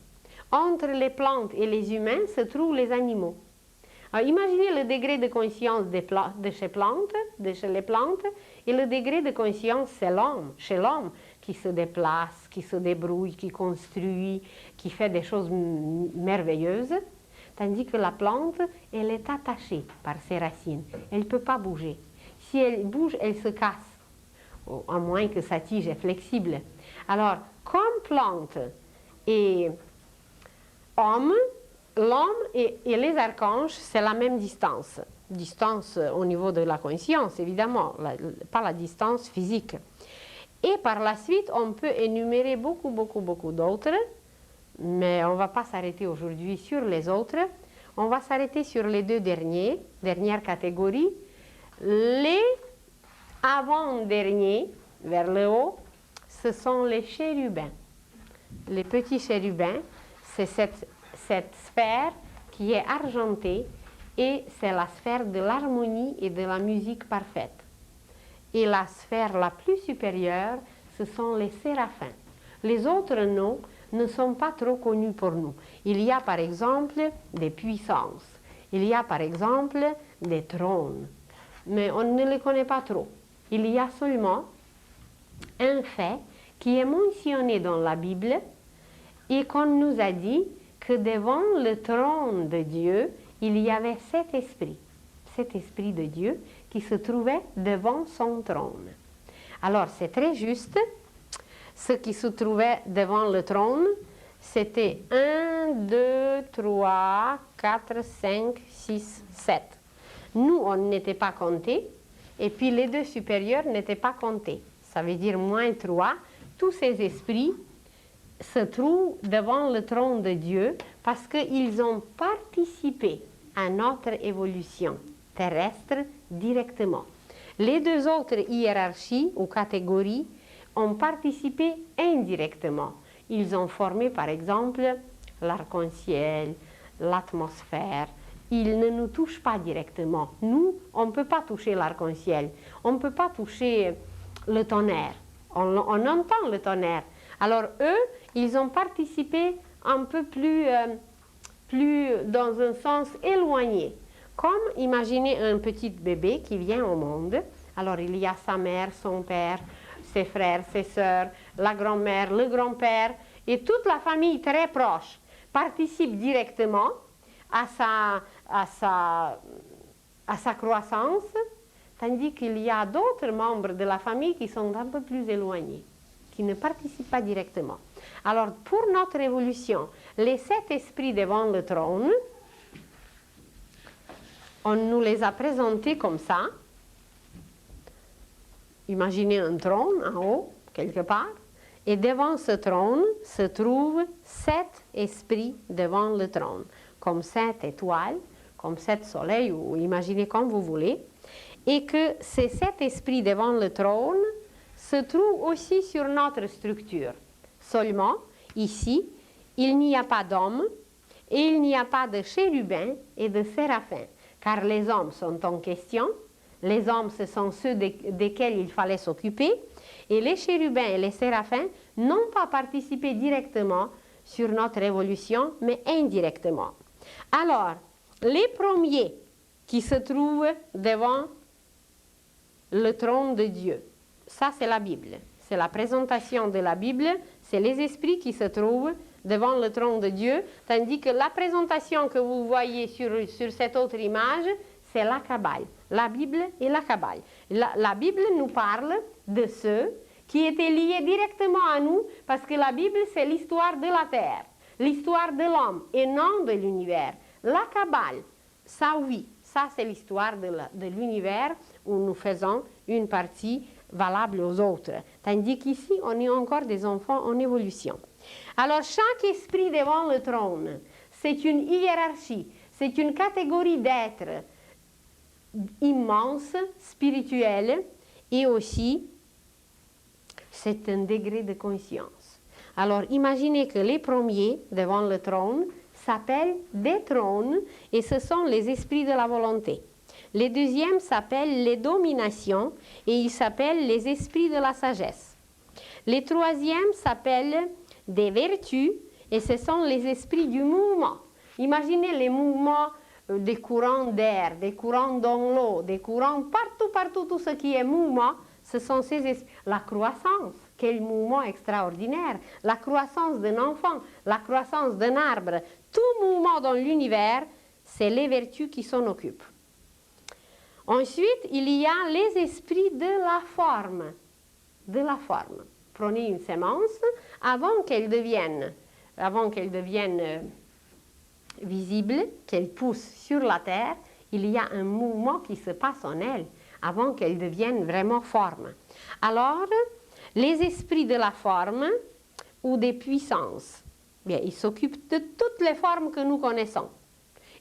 Entre les plantes et les humains se trouvent les animaux. Alors, imaginez le degré de conscience de chez les plantes, et le degré de conscience, c'est l'homme, chez l'homme, qui se déplace, qui se débrouille, qui construit, qui fait des choses merveilleuses, tandis que la plante, elle est attachée par ses racines, elle ne peut pas bouger. Si elle bouge, elle se casse, à moins que sa tige est flexible. Alors, comme plante et homme, l'homme et les archanges, c'est la même distance. Distance au niveau de la conscience, évidemment, pas la distance physique. Et par la suite, on peut énumérer beaucoup d'autres, mais on ne va pas s'arrêter aujourd'hui sur les autres. On va s'arrêter sur les deux dernières catégories. Les avant-derniers, vers le haut, ce sont les chérubins. Les petits chérubins, c'est cette sphère qui est argentée et c'est la sphère de l'harmonie et de la musique parfaite. Et la sphère la plus supérieure, ce sont les séraphins. Les autres noms ne sont pas trop connus pour nous. Il y a par exemple des puissances, il y a par exemple des trônes, mais on ne les connaît pas trop. Il y a seulement un fait qui est mentionné dans la Bible et qu'on nous a dit que devant le trône de Dieu, il y avait cet esprit de Dieu qui se trouvait devant son trône. Alors, c'est très juste. Ce qui se trouvait devant le trône, c'était 1, 2, 3, 4, 5, 6, 7. Nous, on n'était pas comptés, et puis les deux supérieurs n'étaient pas comptés. Ça veut dire moins 3. Tous ces esprits se trouvent devant le trône de Dieu parce qu'ils ont participé à notre évolution terrestre directement. Les deux autres hiérarchies ou catégories ont participé indirectement. Ils ont formé par exemple l'arc-en-ciel, l'atmosphère. Ils ne nous touchent pas directement. Nous, on ne peut pas toucher l'arc-en-ciel. On ne peut pas toucher le tonnerre. On entend le tonnerre. Alors eux, ils ont participé un peu plus dans un sens éloigné. Comme imaginez un petit bébé qui vient au monde. Alors il y a sa mère, son père, ses frères, ses sœurs, la grand-mère, le grand-père, et toute la famille très proche participe directement à sa croissance, tandis qu'il y a d'autres membres de la famille qui sont un peu plus éloignés, qui ne participent pas directement. Alors, pour notre évolution, les 7 esprits devant le trône, on nous les a présentés comme ça. Imaginez un trône en haut, quelque part, et devant ce trône se trouvent 7 esprits devant le trône, comme 7 étoiles, comme 7 soleils, ou imaginez comme vous voulez, et que ces 7 esprits devant le trône se trouvent aussi sur notre structure. Seulement, ici, il n'y a pas d'hommes et il n'y a pas de chérubins et de séraphins, car les hommes sont en question. Les hommes, ce sont ceux desquels il fallait s'occuper, et les chérubins et les séraphins n'ont pas participé directement sur notre évolution, mais indirectement. Alors, les premiers qui se trouvent devant le trône de Dieu, ça c'est la Bible, c'est la présentation de la Bible, c'est les esprits qui se trouvent devant le trône de Dieu, tandis que la présentation que vous voyez sur cette autre image, c'est la Kabbale, la Bible et la Kabbale. La Bible nous parle de ceux qui étaient liés directement à nous, parce que la Bible, c'est l'histoire de la terre, l'histoire de l'homme et non de l'univers. La Kabbale, ça oui, ça c'est l'histoire de l'univers où nous faisons une partie valable aux autres. Tandis qu'ici, on est encore des enfants en évolution. Alors, chaque esprit devant le trône, c'est une hiérarchie, c'est une catégorie d'êtres immense, spirituelle, et aussi, c'est un degré de conscience. Alors, imaginez que les premiers devant le trône s'appellent des trônes, et ce sont les esprits de la volonté. Les deuxièmes s'appellent les dominations, et ils s'appellent les esprits de la sagesse. Les troisièmes s'appellent des vertus, et ce sont les esprits du mouvement. Imaginez les mouvements des courants d'air, des courants dans l'eau, des courants partout, tout ce qui est mouvement, ce sont ces esprits. La croissance, quel mouvement extraordinaire! La croissance d'un enfant, la croissance d'un arbre, tout mouvement dans l'univers, c'est les vertus qui s'en occupent. Ensuite, il y a les esprits de la forme. De la forme. Prenez une semence, avant qu'elle devienne visible, qu'elle pousse sur la terre, il y a un mouvement qui se passe en elle, avant qu'elle devienne vraiment forme. Alors, les esprits de la forme ou des puissances, bien, ils s'occupent de toutes les formes que nous connaissons.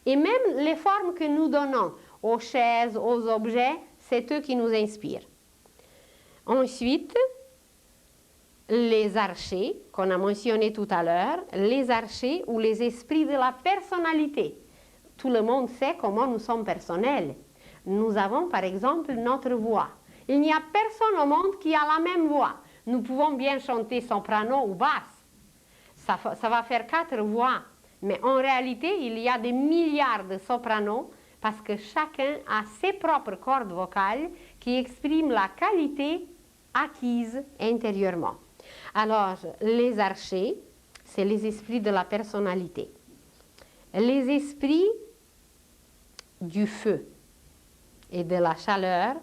Et même les formes que nous donnons aux chaises, aux objets, c'est eux qui nous inspirent. Ensuite, les archers, qu'on a mentionné tout à l'heure, les archers ou les esprits de la personnalité. Tout le monde sait comment nous sommes personnels. Nous avons par exemple notre voix. Il n'y a personne au monde qui a la même voix. Nous pouvons bien chanter soprano ou basse. Ça va faire 4 voix. Mais en réalité, il y a des milliards de sopranos parce que chacun a ses propres cordes vocales qui expriment la qualité acquise intérieurement. Alors, les archers, c'est les esprits de la personnalité. Les esprits du feu et de la chaleur,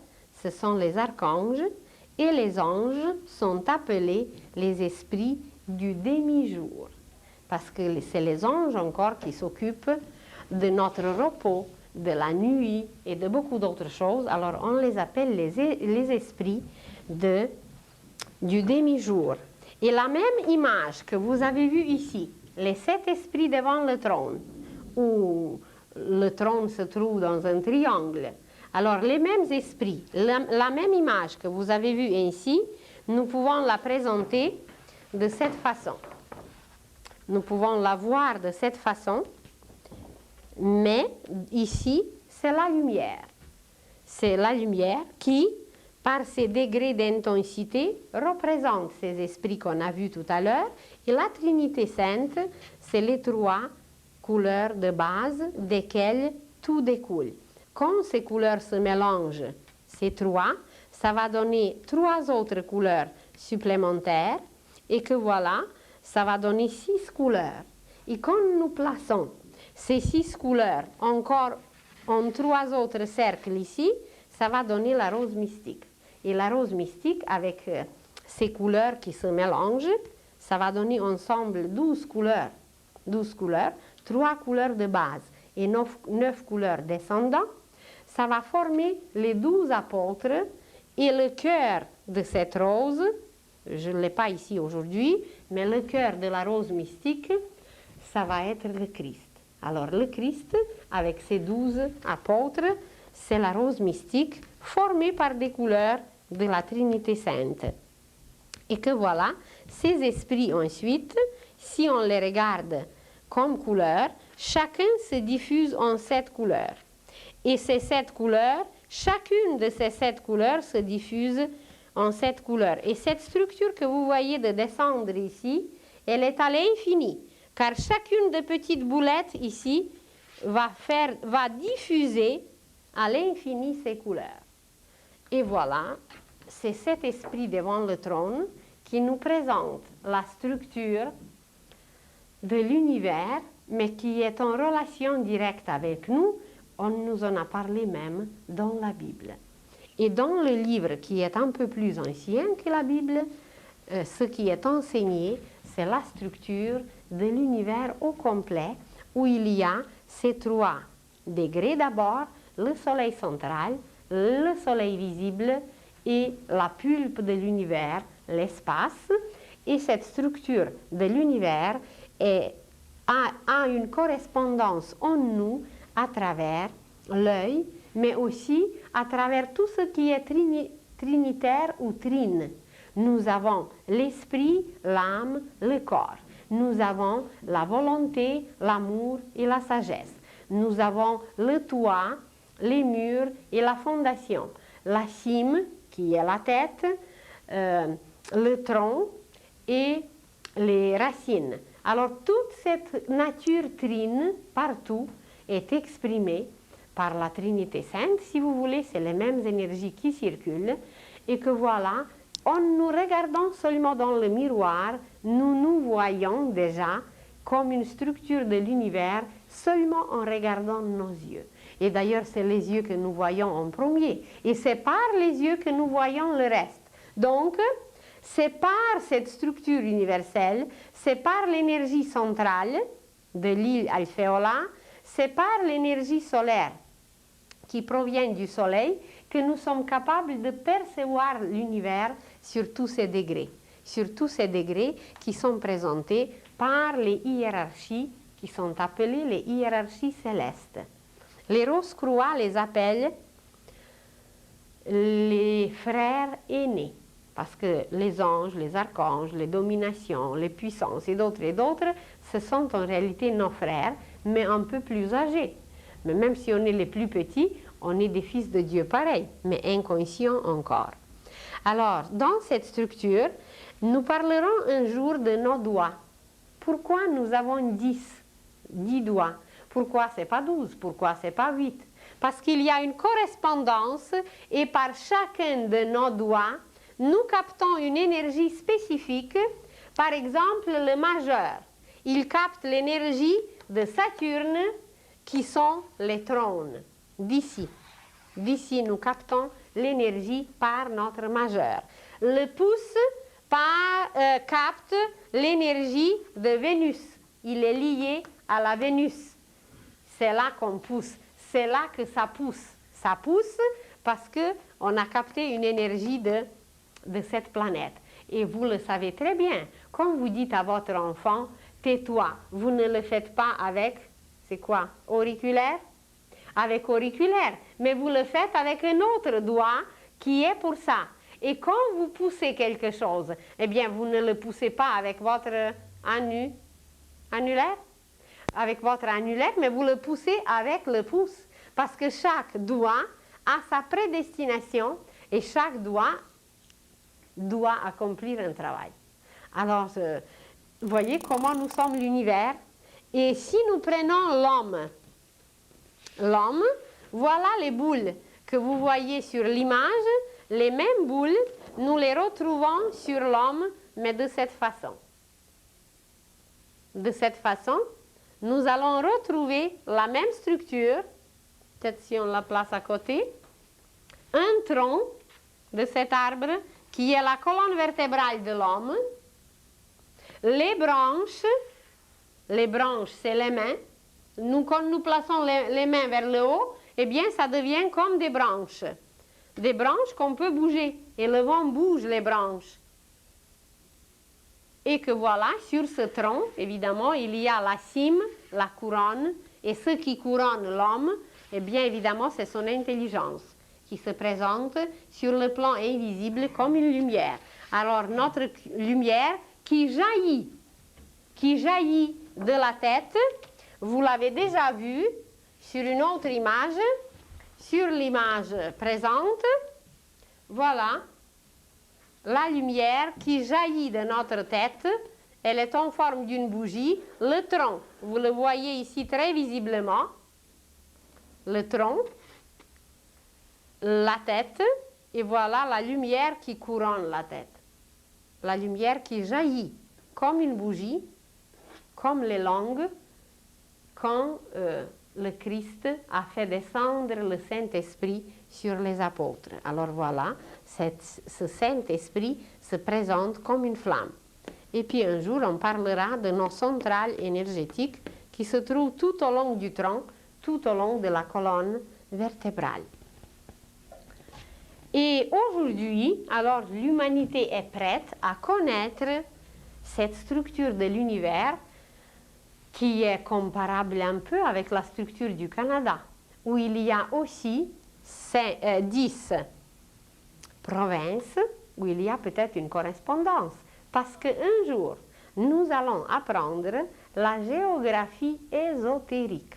ce sont les archanges, et les anges sont appelés les esprits du demi-jour, parce que c'est les anges encore qui s'occupent de notre repos, de la nuit et de beaucoup d'autres choses. Alors on les appelle les esprits du demi-jour. Et la même image que vous avez vue ici, les 7 esprits devant le trône, où le trône se trouve dans un triangle. Alors les mêmes esprits, la même image que vous avez vue ici, nous pouvons la présenter de cette façon. Nous pouvons la voir de cette façon, mais ici, c'est la lumière. C'est la lumière qui par ces degrés d'intensité, représente ces esprits qu'on a vus tout à l'heure. Et la Trinité Sainte, c'est les trois couleurs de base desquelles tout découle. Quand ces couleurs se mélangent, ces trois, ça va donner trois autres couleurs supplémentaires et que voilà, ça va donner 6 couleurs. Et quand nous plaçons ces 6 couleurs encore en 3 autres cercles ici, ça va donner la rose mystique. Et la rose mystique, avec ces couleurs qui se mélangent, ça va donner ensemble 12 couleurs. 12 couleurs, 3 couleurs de base et 9 couleurs descendants. Ça va former les 12 apôtres et le cœur de cette rose, je ne l'ai pas ici aujourd'hui, mais le cœur de la rose mystique, ça va être le Christ. Alors le Christ, avec ses 12 apôtres, c'est la rose mystique formée par des couleurs de la Trinité Sainte. Et que voilà, ces esprits ensuite, si on les regarde comme couleurs, chacun se diffuse en 7 couleurs. Et ces 7 couleurs, chacune de ces 7 couleurs se diffuse en 7 couleurs. Et cette structure que vous voyez de descendre ici, elle est à l'infini, car chacune des petites boulettes ici va diffuser à l'infini ces couleurs. Et voilà, c'est cet esprit devant le trône qui nous présente la structure de l'univers, mais qui est en relation directe avec nous. On nous en a parlé même dans la Bible. Et dans le livre qui est un peu plus ancien que la Bible, ce qui est enseigné, c'est la structure de l'univers au complet, où il y a ces 3 degrés d'abord, le soleil central, le soleil visible et la pulpe de l'univers, l'espace. Et cette structure de l'univers a une correspondance en nous à travers l'œil, mais aussi à travers tout ce qui est trinitaire ou trine. Nous avons l'esprit, l'âme, le corps. Nous avons la volonté, l'amour et la sagesse. Nous avons le toit, les murs et la fondation. La cime, qui est la tête, le tronc et les racines. Alors toute cette nature trine, partout, est exprimée par la Trinité Sainte. Si vous voulez, c'est les mêmes énergies qui circulent. Et que voilà, en nous regardant seulement dans le miroir, nous nous voyons déjà comme une structure de l'univers seulement en regardant nos yeux. Et d'ailleurs, c'est les yeux que nous voyons en premier. Et c'est par les yeux que nous voyons le reste. Donc, c'est par cette structure universelle, c'est par l'énergie centrale de l'île alvéolaire, c'est par l'énergie solaire qui provient du soleil que nous sommes capables de percevoir l'univers sur tous ces degrés qui sont présentés par les hiérarchies qui sont appelées les hiérarchies célestes. Les Rose-Croix les appellent les frères aînés, parce que les anges, les archanges, les dominations, les puissances et d'autres, ce sont en réalité nos frères, mais un peu plus âgés. Mais même si on est les plus petits, on est des fils de Dieu pareils, mais inconscients encore. Alors, dans cette structure, nous parlerons un jour de nos doigts. Pourquoi nous avons 10 doigts? Pourquoi ce n'est pas 12? Pourquoi ce n'est pas 8? Parce qu'il y a une correspondance et par chacun de nos doigts, nous captons une énergie spécifique. Par exemple, le majeur, il capte l'énergie de Saturne qui sont les trônes d'ici. D'ici, nous captons l'énergie par notre majeur. Le pouce capte l'énergie de Vénus. Il est lié à la Vénus. C'est là qu'on pousse. C'est là que ça pousse. Ça pousse parce qu'on a capté une énergie de cette planète. Et vous le savez très bien. Quand vous dites à votre enfant, tais-toi, vous ne le faites pas avec, c'est quoi, auriculaire? Avec auriculaire. Mais vous le faites avec un autre doigt qui est pour ça. Et quand vous poussez quelque chose, eh bien, vous ne le poussez pas avec votre annulaire, mais vous le poussez avec le pouce. Parce que chaque doigt a sa prédestination et chaque doit accomplir un travail. Alors, vous voyez comment nous sommes l'univers. Et si nous prenons l'homme, voilà les boules que vous voyez sur l'image. Les mêmes boules, nous les retrouvons sur l'homme, mais de cette façon. De cette façon, nous allons retrouver la même structure, peut-être si on la place à côté, un tronc de cet arbre qui est la colonne vertébrale de l'homme. Les branches, c'est les mains. Quand nous plaçons les mains vers le haut, eh bien, ça devient comme des branches. Des branches qu'on peut bouger. Et le vent bouge les branches. Et que voilà, sur ce tronc, évidemment, il y a la cime, la couronne. Et ce qui couronne l'homme, eh bien, évidemment, c'est son intelligence qui se présente sur le plan invisible comme une lumière. Alors, notre lumière qui jaillit de la tête, vous l'avez déjà vu sur une autre image, sur l'image présente, voilà, la lumière qui jaillit de notre tête, elle est en forme d'une bougie, le tronc, vous le voyez ici très visiblement, le tronc, la tête, et voilà la lumière qui couronne la tête, la lumière qui jaillit comme une bougie, comme les langues, quand le Christ a fait descendre le Saint-Esprit sur les apôtres. Alors voilà, ce Saint-Esprit se présente comme une flamme. Et puis un jour, on parlera de nos centrales énergétiques qui se trouvent tout au long du tronc, tout au long de la colonne vertébrale. Et aujourd'hui, alors l'humanité est prête à connaître cette structure de l'univers qui est comparable un peu avec la structure du Canada, où il y a aussi 10 provinces, où il y a peut-être une correspondance. Parce qu'un jour, nous allons apprendre la géographie ésotérique.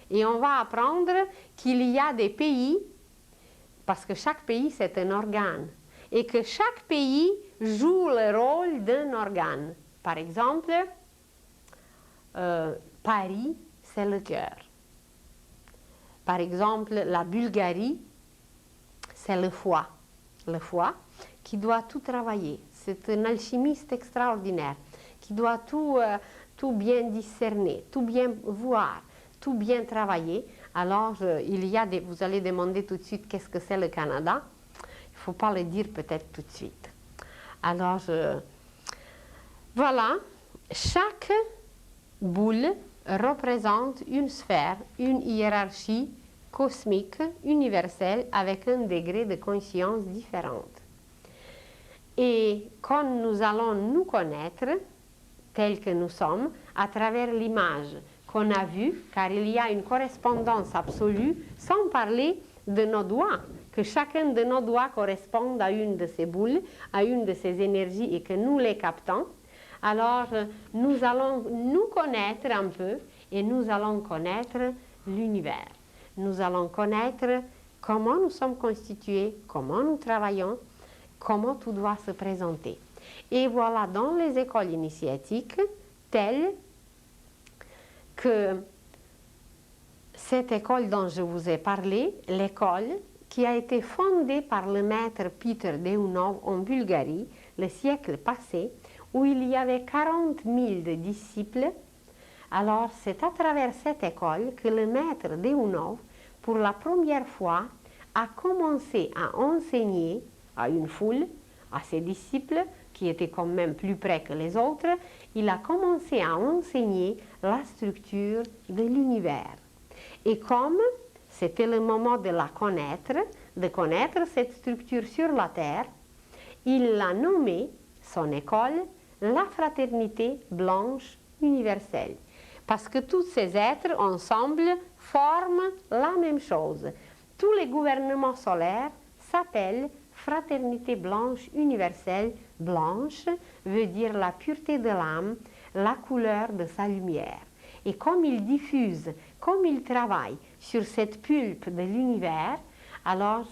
Et on va apprendre qu'il y a des pays, parce que chaque pays c'est un organe, et que chaque pays joue le rôle d'un organe. Par exemple, Paris, c'est le cœur. Par exemple, la Bulgarie, c'est le foie qui doit tout travailler. C'est un alchimiste extraordinaire qui doit tout bien discerner, tout bien voir, tout bien travailler. Alors, vous allez demander tout de suite qu'est-ce que c'est le Canada. Il ne faut pas le dire peut-être tout de suite. Alors, voilà, chaque boule représente une sphère, une hiérarchie cosmique, universelle, avec un degré de conscience différent. Et quand nous allons nous connaître, tels que nous sommes, à travers l'image qu'on a vue, car il y a une correspondance absolue, sans parler de nos doigts, que chacun de nos doigts corresponde à une de ces boules, à une de ces énergies et que nous les captons, alors nous allons nous connaître un peu et nous allons connaître l'univers. Nous allons connaître comment nous sommes constitués, comment nous travaillons, comment tout doit se présenter. Et voilà, dans les écoles initiatiques, telles que cette école dont je vous ai parlé, l'école qui a été fondée par le maître Peter Deunov en Bulgarie le siècle passé, où il y avait 40 000 de disciples. Alors c'est à travers cette école que le maître Deunov, pour la première fois, a commencé à enseigner à une foule, à ses disciples, qui étaient quand même plus près que les autres, il a commencé à enseigner la structure de l'univers. Et comme c'était le moment de la connaître, de connaître cette structure sur la Terre, il l'a nommée, son école, la fraternité blanche universelle. Parce que tous ces êtres ensemble forment la même chose. Tous les gouvernements solaires s'appellent fraternité blanche universelle. Blanche veut dire la pureté de l'âme, la couleur de sa lumière. Et comme il diffuse, comme il travaille sur cette pulpe de l'univers, alors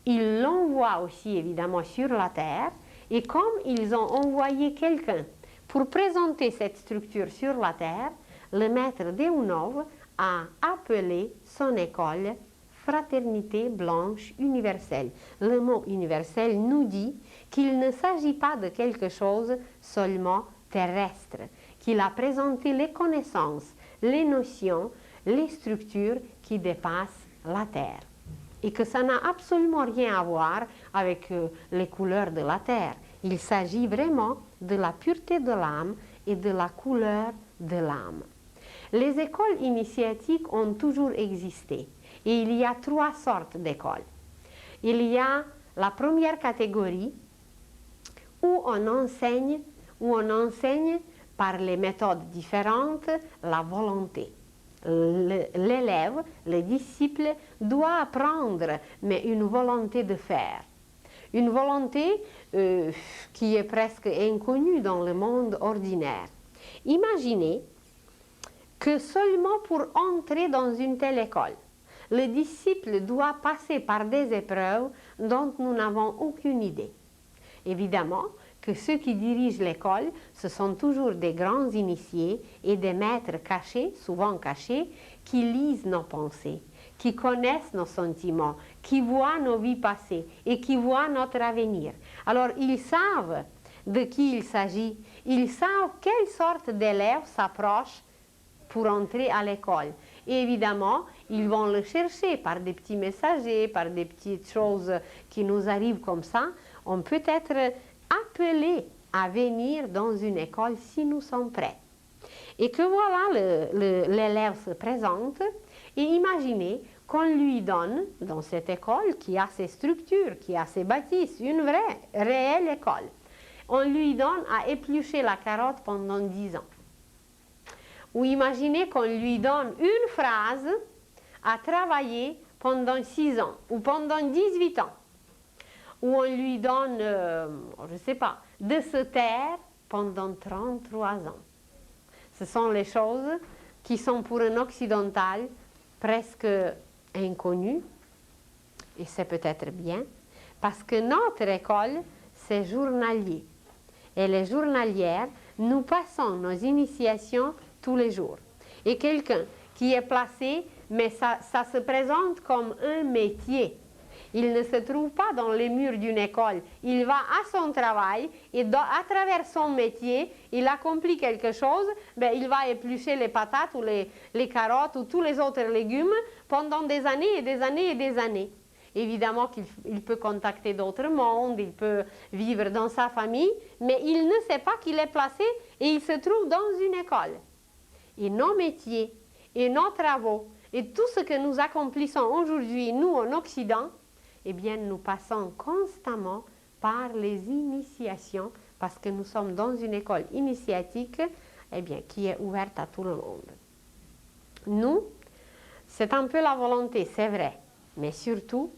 ils l'envoient aussi évidemment sur la terre, et comme ils ont envoyé quelqu'un pour présenter cette structure sur la terre, le maître Deunov a appelé son école Fraternité Blanche Universelle. Le mot universel nous dit qu'il ne s'agit pas de quelque chose seulement terrestre, qu'il a présenté les connaissances, les notions, les structures qui dépassent la terre. Et que ça n'a absolument rien à voir avec les couleurs de la terre. Il s'agit vraiment de la pureté de l'âme et de la couleur de l'âme. Les écoles initiatiques ont toujours existé et il y a 3 sortes d'écoles. Il y a la première catégorie où on enseigne par les méthodes différentes la volonté. L'élève, le disciple, doit apprendre, mais une volonté de faire. Une volonté qui est presque inconnue dans le monde ordinaire. Imaginez que seulement pour entrer dans une telle école, le disciple doit passer par des épreuves dont nous n'avons aucune idée. Évidemment que ceux qui dirigent l'école, ce sont toujours des grands initiés et des maîtres cachés, souvent cachés, qui lisent nos pensées, qui connaissent nos sentiments, qui voient nos vies passées et qui voient notre avenir. Alors ils savent de qui il s'agit, ils savent quelle sorte d'élèves s'approche pour entrer à l'école. Et évidemment, ils vont le chercher par des petits messagers, par des petites choses qui nous arrivent comme ça. On peut être appelé à venir dans une école si nous sommes prêts. Et que voilà, l'élève se présente et imaginez qu'on lui donne, dans cette école qui a ses structures, qui a ses bâtisses, une vraie, réelle école, on lui donne à éplucher la carotte pendant 10 ans. Ou imaginez qu'on lui donne une phrase à travailler pendant 6 ans ou pendant 18 ans. Ou on lui donne, je ne sais pas, de se taire pendant 33 ans. Ce sont les choses qui sont pour un occidental presque inconnues, et c'est peut-être bien, parce que notre école, c'est journalier. Et les journalières, nous passons nos initiations tous les jours. Et quelqu'un qui est placé, mais ça se présente comme un métier. Il ne se trouve pas dans les murs d'une école. Il va à son travail et à travers son métier, il accomplit quelque chose, ben, il va éplucher les patates ou les carottes ou tous les autres légumes pendant des années et des années et des années. Évidemment qu'il peut contacter d'autres mondes, il peut vivre dans sa famille, mais il ne sait pas qu'il est placé et il se trouve dans une école. Et nos métiers, et nos travaux, et tout ce que nous accomplissons aujourd'hui, nous en Occident, eh bien, nous passons constamment par les initiations parce que nous sommes dans une école initiatique eh bien, qui est ouverte à tout le monde. Nous, c'est un peu la volonté, c'est vrai, mais surtout,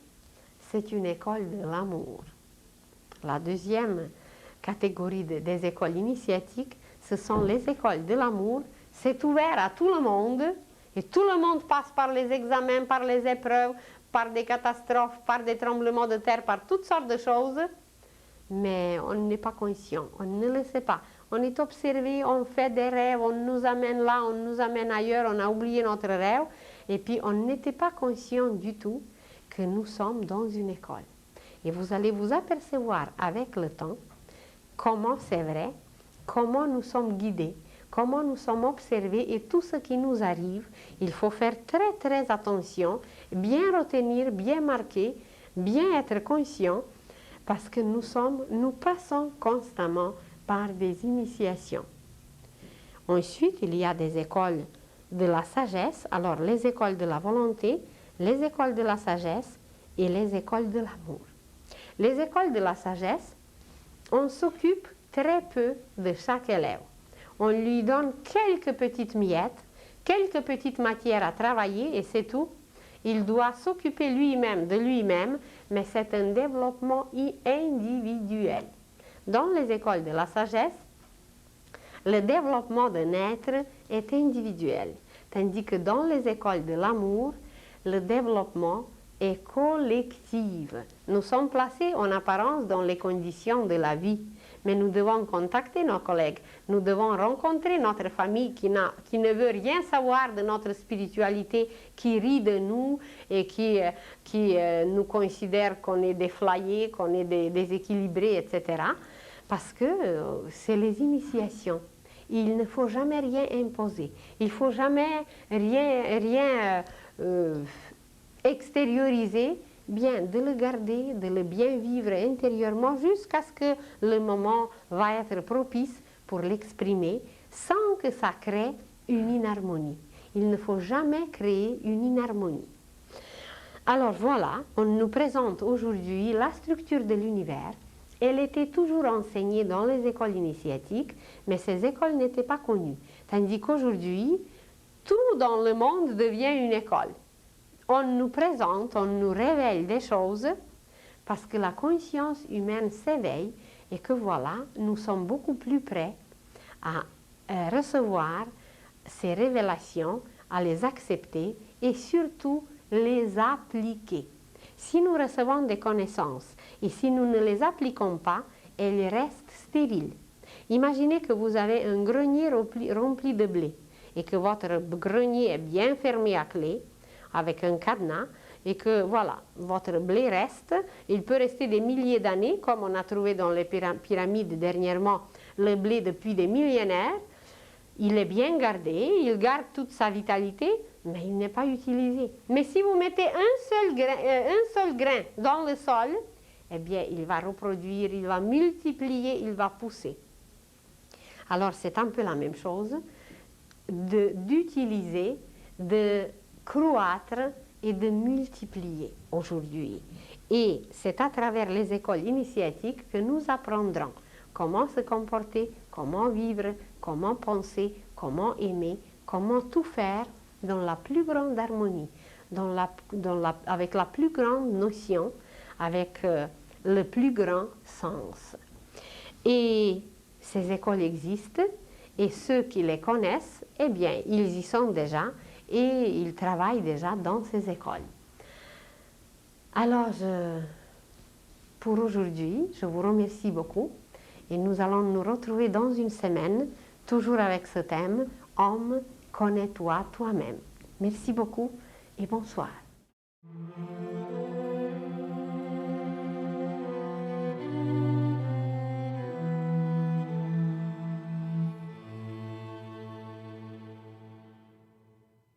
c'est une école de l'amour. La deuxième catégorie des écoles initiatiques, ce sont les écoles de l'amour. C'est ouvert à tout le monde et tout le monde passe par les examens, par les épreuves, par des catastrophes, par des tremblements de terre, par toutes sortes de choses, mais on n'est pas conscient, on ne le sait pas. On est observé, on fait des rêves, on nous amène là, on nous amène ailleurs, on a oublié notre rêve, et puis on n'était pas conscient du tout que nous sommes dans une école. Et vous allez vous apercevoir avec le temps comment c'est vrai, comment nous sommes guidés, comment nous sommes observés et tout ce qui nous arrive, il faut faire très très attention, bien retenir, bien marquer, bien être conscient parce que nous passons constamment par des initiations. Ensuite, il y a des écoles de la sagesse, alors les écoles de la volonté, les écoles de la sagesse et les écoles de l'amour. Les écoles de la sagesse, on s'occupe très peu de chaque élève. On lui donne quelques petites miettes, quelques petites matières à travailler et c'est tout. Il doit s'occuper lui-même de lui-même, mais c'est un développement individuel. Dans les écoles de la sagesse, le développement d'un être est individuel, tandis que dans les écoles de l'amour, le développement est collective. Nous sommes placés en apparence dans les conditions de la vie, mais nous devons contacter nos collègues, nous devons rencontrer notre famille qui ne veut rien savoir de notre spiritualité, qui rit de nous et qui nous considère qu'on est déflayés, qu'on est déséquilibrés, etc. Parce que c'est les initiations. Il ne faut jamais rien imposer, il ne faut jamais rien extérioriser, bien de le garder, de le bien vivre intérieurement jusqu'à ce que le moment va être propice pour l'exprimer sans que ça crée une inharmonie. Il ne faut jamais créer une inharmonie. Alors voilà, on nous présente aujourd'hui la structure de l'univers. Elle était toujours enseignée dans les écoles initiatiques, mais ces écoles n'étaient pas connues. Tandis qu'aujourd'hui, tout dans le monde devient une école. On nous présente, on nous révèle des choses parce que la conscience humaine s'éveille et que voilà, nous sommes beaucoup plus prêts à recevoir ces révélations, à les accepter et surtout les appliquer. Si nous recevons des connaissances et si nous ne les appliquons pas, elles restent stériles. Imaginez que vous avez un grenier rempli de blé et que votre grenier est bien fermé à clé, avec un cadenas, et que voilà, votre blé reste, il peut rester des milliers d'années, comme on a trouvé dans les pyramides dernièrement, le blé depuis des millénaires, il est bien gardé, il garde toute sa vitalité, mais il n'est pas utilisé. Mais si vous mettez un seul grain dans le sol, eh bien, il va reproduire, il va multiplier, il va pousser. Alors, c'est un peu la même chose d'utiliser, de croître et de multiplier aujourd'hui. Et c'est à travers les écoles initiatiques que nous apprendrons comment se comporter, comment vivre, comment penser, comment aimer, comment tout faire dans la plus grande harmonie, avec la plus grande notion, avec le plus grand sens. Et ces écoles existent et ceux qui les connaissent, eh bien, ils y sont déjà et ils travaillent déjà dans ces écoles. Alors, pour aujourd'hui, je vous remercie beaucoup et nous allons nous retrouver dans une semaine, toujours avec ce thème « Homme, connais-toi toi-même ». Merci beaucoup et bonsoir.